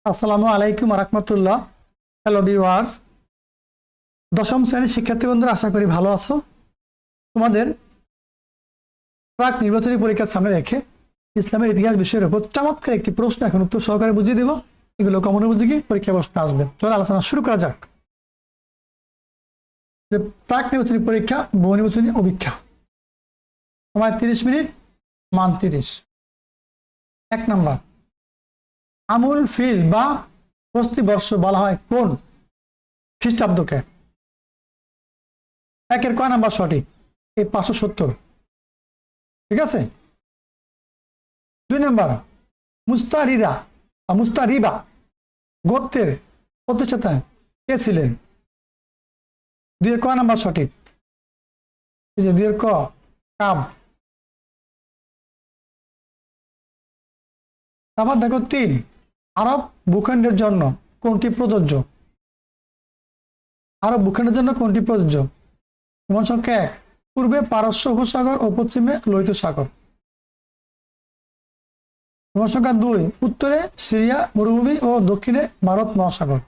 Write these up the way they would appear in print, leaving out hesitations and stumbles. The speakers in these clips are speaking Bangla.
আসসালামু আলাইকুম রাহমাতুল্লাহ। হ্যালো ভিউয়ার্স, দশম শ্রেণীর শিক্ষার্থী বন্ধুরা, আশা করি ভালো আছো। তোমাদের প্রাক নির্বাচনী পরীক্ষার সামনে রেখে ইসলামের ইতিহাস বিষয়ের উপর চমৎকার একটি প্রশ্ন এখন উত্তর সহকারে বুঝিয়ে দেব। এগুলো কমন উপযোগী পরীক্ষা প্রশ্ন আসবে। চলো আলোচনা শুরু করা যাক। যে প্রাক নির্বাচনী পরীক্ষা, বহু নির্বাচনী অভিক্ষা, সময় 30 মিনিট, মান 30। 1 নম্বর, আমুল ফিল বা বর্ষ বলা হয় কোন খ্রিস্টাব্দকে? একের কয় নাম্বার সঠিক? এই 570। ঠিক আছে। 2 নম্বর, মুস্তারিরা বা মুস্তারিবা গোত্রের প্রতিষ্ঠাতা কে ছিলেন? 2 এর কয় নাম্বার সঠিক? এই যে 2 এর ক, কাব। আবার দেখো 3, আরব ভূখণ্ডের জন্য কোনটি প্রযোজ্য? আরব ভূখণ্ডের জন্য কোনটি প্রযোজ্য? প্রমাণ সংখ্যা 1, পূর্বে পারস্য উপসাগর ও পশ্চিমে লোহিত সাগর। প্রমাণ সংখ্যা 2, উত্তরে সিরিয়া মরুভূমি ও দক্ষিণে ভারত মহাসাগর।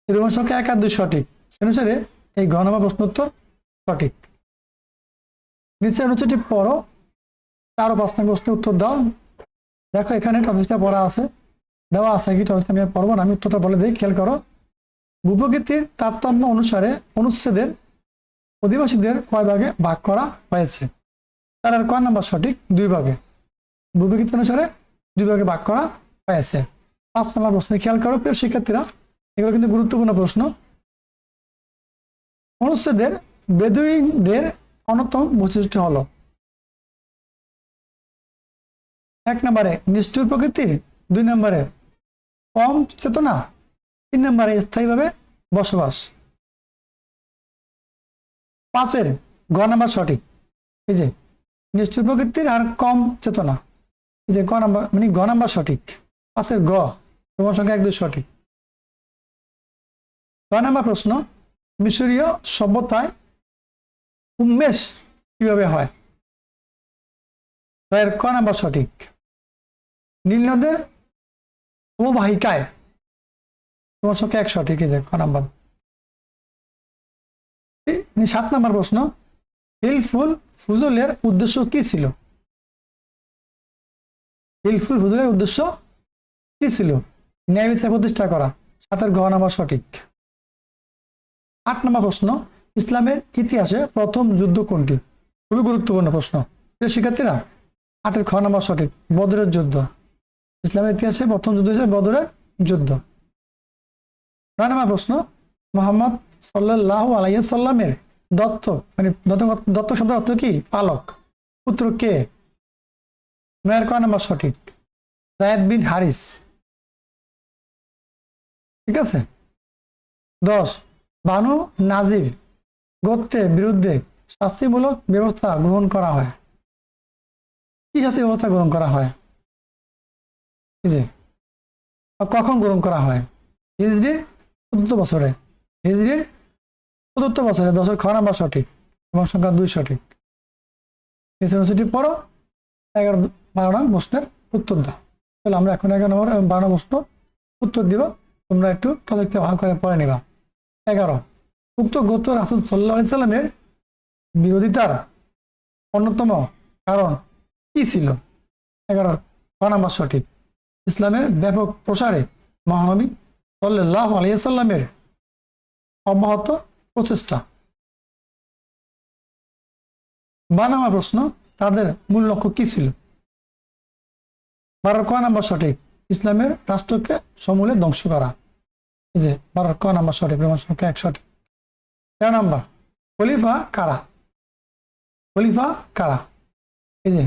প্রমাণ সংখ্যা 1 আর 2 সঠিক। সে অনুসারে এই ঘ নম্বর প্রশ্ন উত্তর সঠিক। নিচে অনুচ্ছেদটি পড়ো, 4 ও 5 নম্বর প্রশ্নের উত্তর দাও। দেখো এখানে টপিকটা পড়া আছে, দেওয়া আছে কি টপিকটা আমি পড়বো না, আমি উত্তরটা বলে দিই, খেয়াল করো। ভূপ্রকৃতির তারতম্য অনুসারে অনুচ্ছেদের অধিবাসীদের কয় ভাগে ভাগ করা হয়েছে? তার কয় নাম্বার সঠিক? 2 ভাগে। ভূপ্রকৃতি অনুসারে 2 ভাগে ভাগ করা হয়েছে। 5 নম্বর প্রশ্ন খেয়াল করো প্রিয় শিক্ষার্থীরা, এগুলো কিন্তু গুরুত্বপূর্ণ প্রশ্ন। অনুচ্ছেদের বেদুইনদের অন্যতম বৈশিষ্ট্য হলো 1 নম্বরে নিষ্ঠুর প্রকৃতির, 2 নম্বরে কম চেতনা, 3 নম্বরে স্থায়ীভাবে বসবাস। 5 গ নাম্বার সঠিক। এই যে নিষ্ঠুর প্রকৃতির আর কম চেতনা, এই যে গ নাম্বার মানে গ নাম্বার সঠিক। 5 গ, প্রমাণ সংখ্যা 1, 2 সঠিক। 6 নম্বর প্রশ্ন, মিশরীয় সভ্যতায় উন্মেষ কিভাবে হয়? এর ক নাম্বার সঠিক। নীল নদের অববাহিকায়, প্রমাণ সংখ্যা 1 সঠিক। এই যে ক নাম্বার। 7 নম্বর প্রশ্ন, হিলফুল ফুজলের উদ্দেশ্য কি ছিল? হিলফুল ফুজলের উদ্দেশ্য কি ছিল? ন্যায় বিচার প্রতিষ্ঠা করা। 7 গ নাম্বার সঠিক। 8 নম্বর প্রশ্ন, ইসলামের ইতিহাসে প্রথম যুদ্ধ কোনটি? খুবই গুরুত্বপূর্ণ প্রশ্ন শিক্ষার্থীরা। 8 খ নাম্বার সঠিক, বদরের যুদ্ধ। ইসলামের ইতিহাসে প্রথম যুদ্ধ হচ্ছে বদরের যুদ্ধ। 9 নম্বর প্রশ্ন, মুহাম্মদ সাল্লাল্লাহু আলাইহি সাল্লামের দত্ত মানে দত্ত শব্দের অর্থ কি? পালক। পুত্র কে? 9 ক নাম্বার সঠিক, যায়েদ বিন হারিস। ঠিক আছে। 10, বানু নাজির গোত্রের বিরুদ্ধে শাস্তিমূলক ব্যবস্থা গ্রহণ করা হয়। কি শাস্তি ব্যবস্থা গ্রহণ করা হয়? কখন গ্রহণ করা হয়? হিজরির চতুর্থ বছরে। হিজরির 4র্থ বছরে। 10 খ নাম্বার সঠিক, এবং সংখ্যা 2 সঠিক। সেটি পড়ো, 11, 12 নং প্রশ্নের উত্তর দাও। তাহলে আমরা এখন 11 নম্বর এবং 12 প্রশ্ন উত্তর দিব। তোমরা একটু টপিকটা ভালো করে পড়ে নিবা। 11, উক্ত গোত্র রাসূল সাল্লাল্লাহু আলাইহি সাল্লামের বিরোধিতার অন্যতম কারণ কি ছিল? 11 খ নাম্বার সঠিক, ইসলামের ব্যাপক প্রসারে মহানবী সাল্লাল্লাহু আলাইহি সাল্লামের অব্যাহত প্রচেষ্টা। 12 নম্বর প্রশ্ন, তাদের মূল লক্ষ্য কি ছিল? 12 ক নাম্বার সঠিক, ইসলামের রাষ্ট্রকে সমূলে ধ্বংস করা। এই যে 12 ক নাম্বার সঠিক, প্রমাণ সংখ্যা 1 সঠিক। 13 নম্বর, খলিফা কারা? খলিফা কারা? এই যে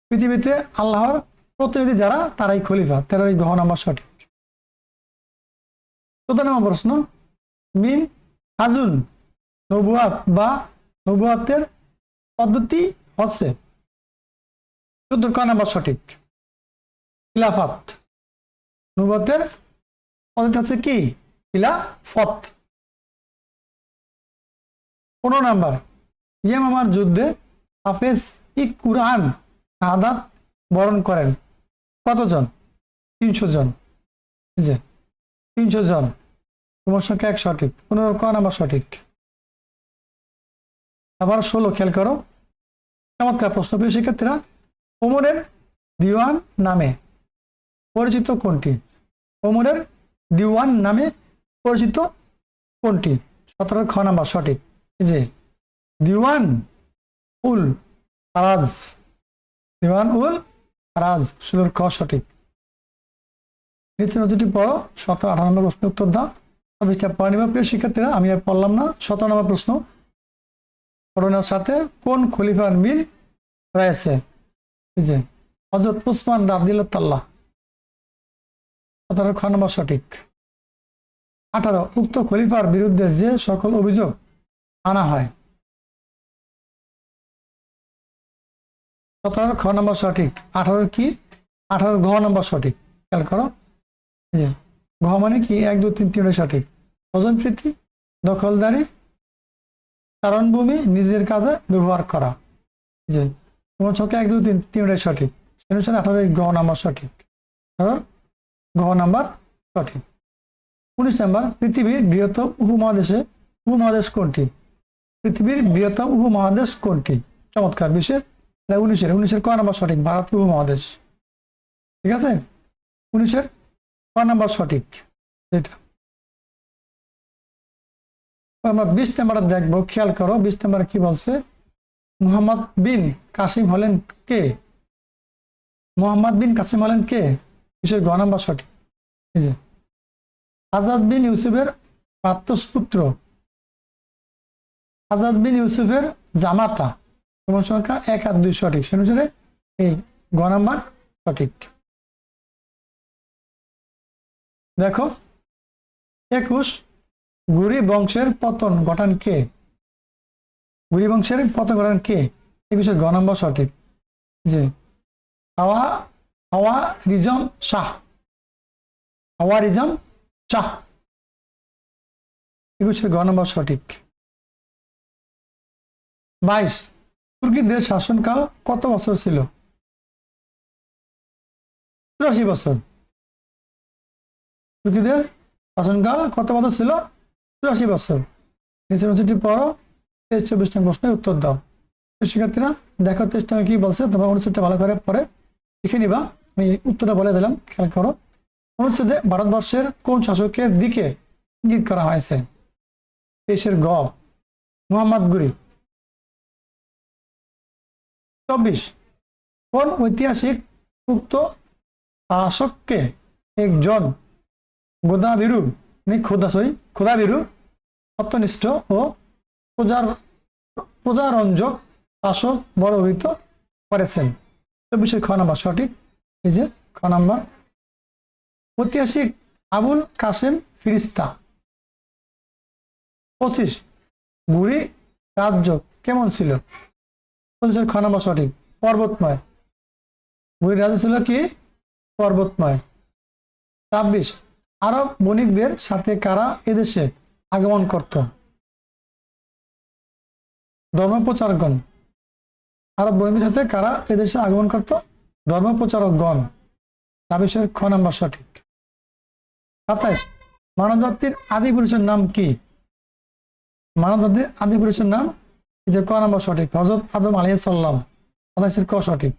পৃথিবীতে আল্লাহর প্রতিনিধি যারা, তারাই খলিফা। 13 ঘ নাম্বার সঠিক। 14 নম্বর প্রশ্ন, মিন হাজুন নবুয়াত বা নবুয়াতের পদ্ধতি হচ্ছে? 14 ক নাম্বার সঠিক, খিলাফত। নবুয়াতের পদ্ধতি হচ্ছে কি? খিলাফত। 15 নম্বর, ইয়ামামার যুদ্ধে হাফেজ ই কুরআন শাহাদাত বরণ করেন কতজন? 300 জন, এই যে 300 জন, প্রমাণ সংখ্যা 1 সঠিক। 15 ক নাম্বার সঠিক। আবার 16 খেয়াল করো, চমৎকার প্রশ্ন প্রিয় শিক্ষার্থীরা। ওমরের দিওয়ান নামে পরিচিত কোনটি? ওমরের দিওয়ান নামে পরিচিত কোনটি? 17 খ নাম্বার সঠিক। এই যে দিওয়ান উল আরাজ, দিওয়ান উল আরাজ, 16 খ সঠিক। নিচে নথিটি পড়ো, 17 18 নম্বর প্রশ্ন উত্তর দাও। বিষয়টা পড়ে নিবা প্রিয় শিক্ষার্থীরা, আমি আর পড়লাম না। 17 নম্বর প্রশ্ন, করোনার সাথে কোন খলিফার মিল রয়েছে? এই যে হযরত উসমান রাদিয়াল্লাহু 17 খ নম্বর সঠিক। 18 উক্ত খলিফার বিরুদ্ধে যে সকল অভিযোগ আনা হয়। 17 খ নম্বর সঠিক। 18 কি? 18 ঘ নম্বর সঠিক। খেয়াল করো, এই যে ঘ মানে কি? 1 2 3 3 সঠিক। স্বজনপ্রীতি, দখলদারি, চারণভূমি, নিজের কাজে ব্যবহার করা। যে তোমার ছকে 1 2 3 3 সঠিক। সেটা 18 ঘ নাম্বার সঠিক। ঘ নাম্বার সঠিক। 19 নাম্বার, পৃথিবীর বৃহত্তম উপমহাদেশ কোনটি? পৃথিবীর বৃহত্তম উপমহাদেশ কোনটি? চমৎকার বিষয়। 19 ক নাম্বার সঠিক, ভারতীয় উপমহাদেশ। ঠিক আছে, 19 ক নাম্বার সঠিক। এটা আমরা 20 নাম্বার দেখবো, খেয়াল করো 20 নাম্বার কি বলছে। মুহাম্মদ বিন কাসিম হলেন কে? মুহাম্মদ বিন কাসিম হলেন কে? বিষয়ের গ নাম্বার সঠিক। এই যে আজাদ বিন ইউসুফের প্রাতঃপুত্র, আজাদ বিন ইউসুফের জামাতা। প্রমাণ সংখ্যা 1 আর 2 সঠিক। সে অনুসারে এই গ নাম্বার সঠিক। দেখো 21 ঘুরি বংশের পতন ঘটান কে? ঘুরি বংশের পতন ঘটান কে? 21 গ নম্বর সঠিক। যে হাওয়ারিজম শাহ, হাওয়ারিজম শাহ, 21 গ নম্বর সঠিক। 22 তুর্কিদের শাসনকাল কত বছর ছিল? 84 বছর। তুর্কিদের শাসনকাল কত বছর ছিল? 84 বছর। নিচের অনুচ্ছেদটি পড়ো, 23-24 নম্বর প্রশ্নের উত্তর দাও। শিক্ষার্থীরা দেখো 23 নম্বর কি বলছে, তোমরা অনুচ্ছেদটা ভালো করে পরে লিখে নিবা। আমি উত্তরটা বলে দিলাম, খেয়াল করো। অনুচ্ছেদে ভারতবর্ষের কোন শাসকের দিকে ইঙ্গিত করা হয়েছে? 23 গ মুহাম্মদ ঘুরি। 24 কোন ঐতিহাসিক উক্ত শাসককে একজন খোদাভীরু, সত্যনিষ্ঠ ও প্রজারঞ্জক শাসক বড় অভিহিত করেছেন? 24 খ নাম্বার সঠিক। এই যে খ নাম্বার। ঐতিহাসিক আবুল কাসেম ফিরিস্তা। 25 ঘুরি রাজ্য কেমন ছিল? 25 খ নাম্বার সঠিক, পর্বতময়। ঘুরি রাজ্য ছিল কি? পর্বতময়। 26 আরব বণিকদের সাথে কারা এদেশে আগমন করত? ধর্মপ্রচারকগণ। আরব বণিকদের সাথে কারা এদেশে আগমন করত? ধর্মপ্রচারকগণ। 26 খ নাম্বার সঠিক। 27 মানবজাতির আদি পুরুষের নাম কি? মানবজাতির আদি পুরুষের নাম, এই যে ক নাম্বার সঠিক, হযরত আদম আলাইহিস সালাম। 27 ক সঠিক।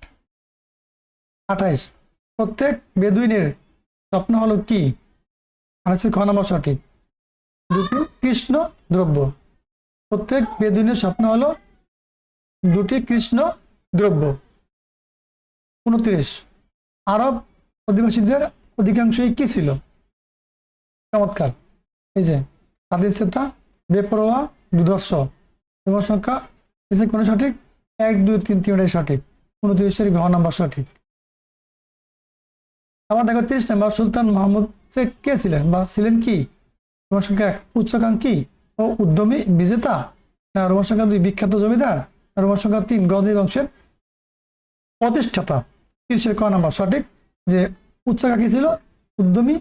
28 প্রত্যেক বেদুইনের স্বপ্ন হলো কি? 28 খ নাম্বার সঠিক, দুটি কৃষ্ণ দ্রব্য। প্রত্যেক বেদুইনের স্বপ্ন হলো দুটি কৃষ্ণ দ্রব্য। 29 আরব অধিবাসীদের অধিকাংশই কি ছিল? চমৎকার, এই যে তাদের চেতা, বেপরোয়া, দুর্ধর্ষ। তোমার সংখ্যা কোন সঠিক? 1 2 3 3 সঠিক। 29 ঘ নাম্বার সঠিক। আবার দেখো 30 নম্বর, সুলতান মাহমুদ কে ছিলেন বা ছিলেন কি? তোমার সংখ্যা 1 উচ্চাকাঙ্ক্ষী ও উদ্যমী বিজেতা, না রোমান সংখ্যা 2 বিখ্যাত জমিদার, না রোমান সংখ্যা 3 গজনী বংশের প্রতিষ্ঠাতা? 30 ক নাম্বার সঠিক, যে উচ্চাকাঙ্ক্ষী ছিল, উদ্যমী,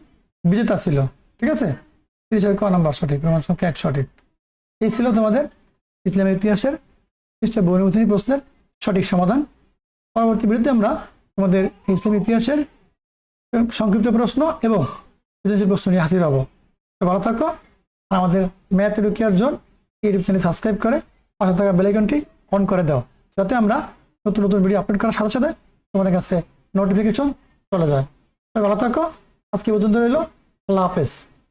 বিজেতা ছিল। ঠিক আছে, 30 ক নাম্বার সঠিক, রোমান সংখ্যা 1 সঠিক। এই ছিল তোমাদের ইসলামের ইতিহাসের বহুনির্বাচনী প্রশ্নের সঠিক সমাধান। পরবর্তী ভিডিওতে আমরা তোমাদের ইসলামের ইতিহাসের সংক্ষিপ্ত প্রশ্ন এবং সৃজনশীল প্রশ্ন নিয়ে হাজির হবো। তো ভালো থাকো, আর আমাদের math educare zone YouTube channel subscribe করে পাশে থাকা বেল আইকনটি অন করে দাও, যাতে আমরা নতুন নতুন ভিডিও আপলোড করার সাথে সাথে তোমাদের কাছে নোটিফিকেশন চলে যায়। তো ভালো থাকো, আজকে পর্যন্ত রইল, আল্লাহ হাফেজ।